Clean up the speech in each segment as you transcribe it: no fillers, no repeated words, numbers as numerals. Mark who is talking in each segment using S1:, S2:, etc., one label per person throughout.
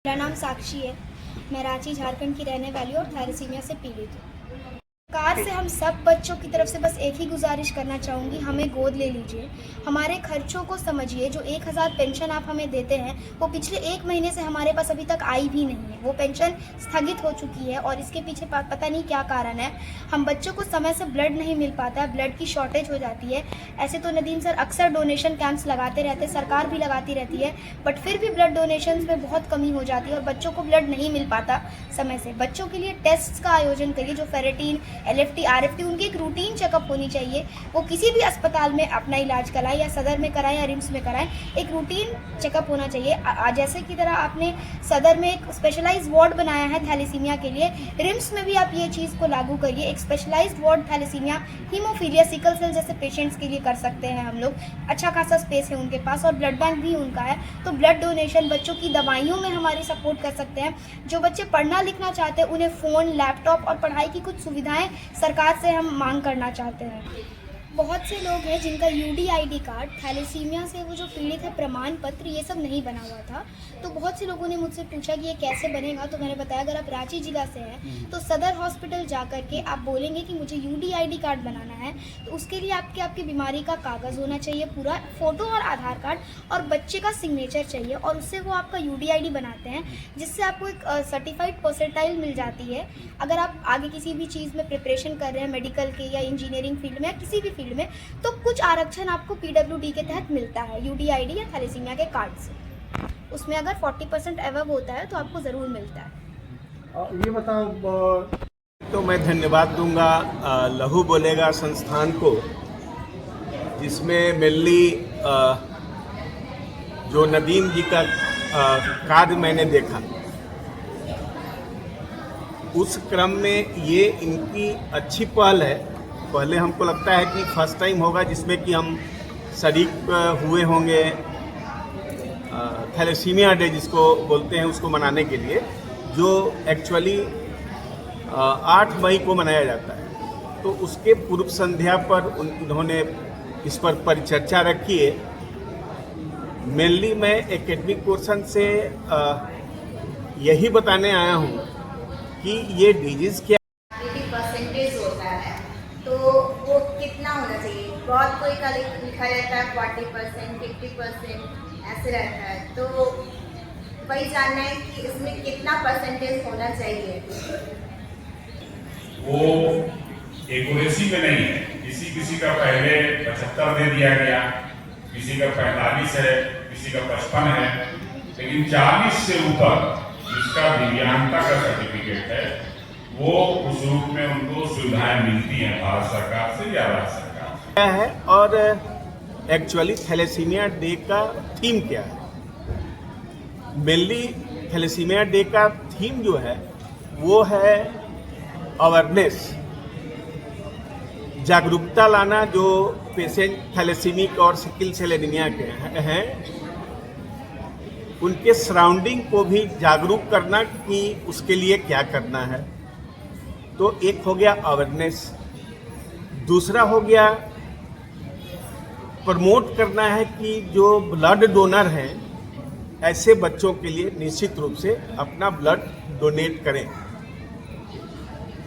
S1: मेरा नाम साक्षी है। मैं रांची झारखंड की रहने वाली हूँ और थैलेसीमिया से पीड़ित हूँ। सरकार से हम सब बच्चों की तरफ से बस एक ही गुजारिश करना चाहूँगी, हमें गोद ले लीजिए। हमारे खर्चों को समझिए। जो 1000 पेंशन आप हमें देते हैं वो पिछले 1 महीने से हमारे पास अभी तक आई भी नहीं है। वो पेंशन स्थगित हो चुकी है और इसके पीछे पता नहीं क्या कारण है। हम बच्चों को समय से ब्लड नहीं मिल पाता है, ब्लड की शॉर्टेज हो जाती है। ऐसे तो नदीम सर अक्सर डोनेशन कैंप्स लगाते रहते हैं, सरकार भी लगाती रहती है, बट फिर भी ब्लड डोनेशन में बहुत कमी हो जाती है और बच्चों को ब्लड नहीं मिल पाता समय से। बच्चों के लिए टेस्ट का आयोजन करिए, जो फेरेटिन, LFT, RFT, उनकी एक रूटीन चेकअप होनी चाहिए। वो किसी भी अस्पताल में अपना इलाज कराएं, या सदर में कराएं या रिम्स में कराएं, एक रूटीन चेकअप होना चाहिए। जैसे की तरह आपने सदर में एक स्पेशलाइज्ड वार्ड बनाया है थैलेसीमिया के लिए, रिम्स में भी आप ये चीज़ को लागू करिए। एक specialised ward thalassaemia, haemophilia, sickle cell जैसे पेशेंट्स के लिए कर सकते हैं हम लोग। अच्छा खासा स्पेस है उनके पास और ब्लड बैंक भी उनका है, तो ब्लड डोनेशन, बच्चों की दवाइयों में हमारी सपोर्ट कर सकते हैं। जो बच्चे पढ़ना लिखना चाहते हैं उन्हें फ़ोन, लैपटॉप और पढ़ाई की कुछ सुविधाएं सरकार से हम मांग करना चाहते हैं। बहुत से लोग हैं जिनका UDID कार्ड, थैलेसीमिया से वो जो पीड़ित है, प्रमाण पत्र, ये सब नहीं बना हुआ था। तो बहुत से लोगों ने मुझसे पूछा कि ये कैसे बनेगा, तो मैंने बताया अगर आप रांची जिला से हैं तो सदर हॉस्पिटल जा कर के आप बोलेंगे कि मुझे UDID कार्ड बनाना है, तो उसके लिए आपकी बीमारी का कागज़ होना चाहिए, पूरा फ़ोटो और आधार कार्ड, और बच्चे का सिग्नेचर चाहिए, और उससे वो आपका UDID बनाते हैं, जिससे आपको एक सर्टिफाइड परसेंटाइल मिल जाती है। अगर आप आगे किसी भी चीज़ में प्रिपरेशन कर रहे हैं, मेडिकल के या इंजीनियरिंग फील्ड में या किसी भी फील्ड में, तो कुछ आरक्षण आपको PWD के तहत मिलता है, UDID या थैलेसीमिया के कार्ड से। उसमें अगर 40% एवब होता है तो आपको ज़रूर मिलता है।
S2: ये बताओ।
S3: तो मैं धन्यवाद दूंगा लहू बोलेगा संस्थान को, जिसमें मेनली जो नदीम जी का कार्य मैंने देखा, उस क्रम में ये इनकी अच्छी पहल है। पहले हमको लगता है कि फर्स्ट टाइम होगा जिसमें कि हम शरीक हुए होंगे थैलेसीमिया डे जिसको बोलते हैं, उसको मनाने के लिए, जो एक्चुअली 8 मई को मनाया जाता है। तो उसके पूर्व संध्या पर उन्होंने इस पर परिचर्चा रखी है। मेनली मैं एकेडमिक पोर्शन से यही बताने आया हूँ कि ये डिजीज़ क्या
S4: परसेंटेज होता है, तो वो कितना होना चाहिए? बहुत कोई का लिखा रहता है 40%, 50%, ऐसे रहता है। तो वही जानना है कि इसमें कितना परसेंटेज होना चाहिए।
S5: वो एक्यूरेसी में नहीं है। किसी का पहले 75 दे दिया गया, किसी का 45 है, किसी का 55 है, लेकिन 40 से ऊपर जिसका दिव्यांगता का सर्टिफिकेट है, वो उस रूप में उनको सुविधाएं मिलती हैं भारत सरकार से या राज्य सरकार से।
S3: क्या है और एक्चुअली थैलेसीमिया डे का थीम क्या है? मेनली थैलेसीमिया डे का थीम जो है वो है अवेयरनेस, जागरूकता लाना। जो पेशेंट थैलेसीमिक और सिकल सेल एनीमिया के हैं, उनके सराउंडिंग को भी जागरूक करना कि उसके लिए क्या करना है। तो एक हो गया अवेयरनेस, दूसरा हो गया प्रमोट करना है कि जो ब्लड डोनर हैं ऐसे बच्चों के लिए निश्चित रूप से अपना ब्लड डोनेट करें।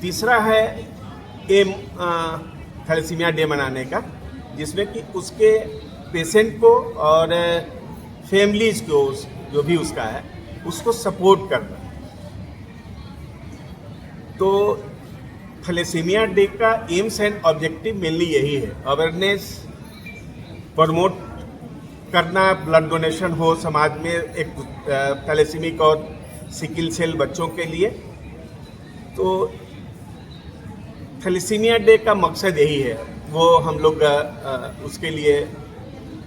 S3: तीसरा है एम थैलेसीमिया डे मनाने का, जिसमें कि उसके पेशेंट को और फैमिलीज को, जो भी उसका है, उसको सपोर्ट करना। तो थैलेसीमिया डे का एम्स एंड ऑब्जेक्टिव मेनली यही है, अवेयरनेस, प्रमोट करना, ब्लड डोनेशन हो समाज में एक थैलेसीमिक और सिकल सेल बच्चों के लिए। तो थैलेसीमिया डे का मकसद यही है, वो हम लोग उसके लिए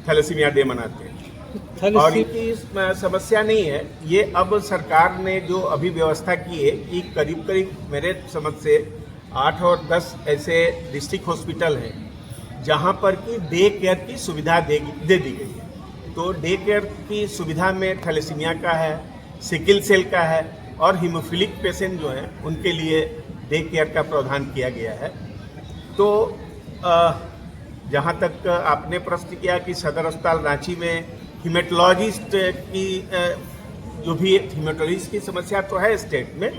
S3: थैलेसीमिया डे मनाते हैं। और इनकी समस्या नहीं है ये। अब सरकार ने जो अभी व्यवस्था की है कि करीब करीब मेरे समझ से 8 और 10 ऐसे डिस्ट्रिक्ट हॉस्पिटल हैं जहां पर कि डे केयर की सुविधा दे दी गई है। तो डे केयर की सुविधा में थैलेसीमिया का है, सिकल सेल का है, और हीमोफिलिक पेशेंट जो हैं उनके लिए डे केयर का प्रावधान किया गया है। तो जहाँ तक आपने प्रश्न किया कि सदर अस्पताल रांची में हीमेटोलॉजिस्ट की जो भी हीमेटोलॉजी की समस्या तो है स्टेट में,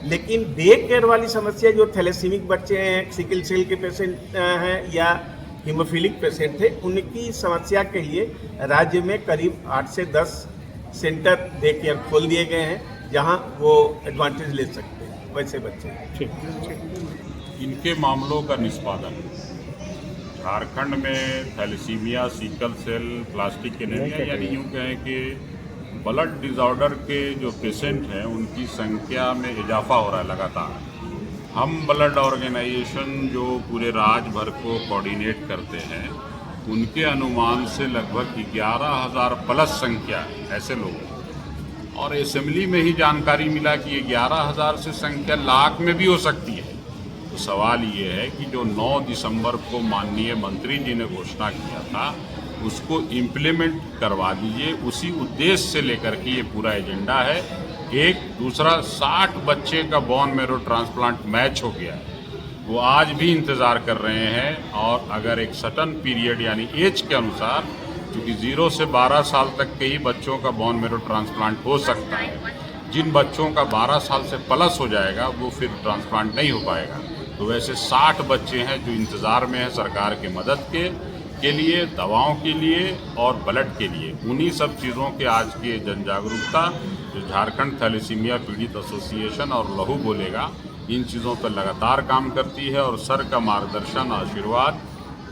S3: लेकिन डे केयर वाली समस्या जो थैलेसीमिक बच्चे हैं, सिकल सेल के पेशेंट हैं या हीमोफिलिक पेशेंट थे, उनकी समस्या के लिए राज्य में करीब 8 से 10 सेंटर डे केयर खोल दिए गए हैं, जहां वो एडवांटेज ले सकते हैं वैसे बच्चे।
S5: इनके मामलों का निष्पादन झारखंड में thalassaemia, sickle cell, plastic anaemia यानी यूँ कहें कि ब्लड डिसऑर्डर के जो पेशेंट हैं उनकी संख्या में इजाफा हो रहा है लगातार। हम ब्लड ऑर्गेनाइजेशन जो पूरे राज्य भर को कोऑर्डिनेट करते हैं, उनके अनुमान से लगभग 11,000 प्लस संख्या ऐसे लोग, और असेंबली में ही जानकारी मिला कि ये 11,000 से संख्या लाख में भी हो सकती है। तो सवाल ये है कि जो 9 दिसंबर को माननीय मंत्री जी ने घोषणा किया था उसको इम्प्लीमेंट करवा दीजिए। उसी उद्देश्य से लेकर के ये पूरा एजेंडा है। एक दूसरा 60 बच्चे का बोन मैरो ट्रांसप्लांट मैच हो गया है, वो आज भी इंतज़ार कर रहे हैं। और अगर एक सर्टेन पीरियड यानी एज के अनुसार, क्योंकि 0 से 12 साल तक के ही बच्चों का बोन मैरो ट्रांसप्लांट हो सकता है, जिन बच्चों का 12 साल से प्लस हो जाएगा वो फिर ट्रांसप्लांट नहीं हो पाएगा। तो वैसे 60 बच्चे हैं जो इंतज़ार में हैं सरकार के मदद के लिए, दवाओं के लिए और ब्लड के लिए। उन्हीं सब चीज़ों के आज के जन जागरूकता जो झारखंड थैलेसीमिया पीड़ित एसोसिएशन और लहू बोलेगा, इन चीज़ों पर लगातार काम करती है। और सर का मार्गदर्शन, आशीर्वाद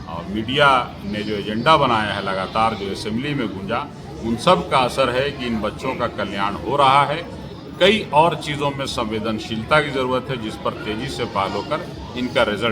S5: और मीडिया ने जो एजेंडा बनाया है लगातार, जो असेंबली में गूंजा, उन सब का असर है कि इन बच्चों का कल्याण हो रहा है। कई और चीज़ों में संवेदनशीलता की ज़रूरत है जिस पर तेज़ी से पहल होकर इनका रिजल्ट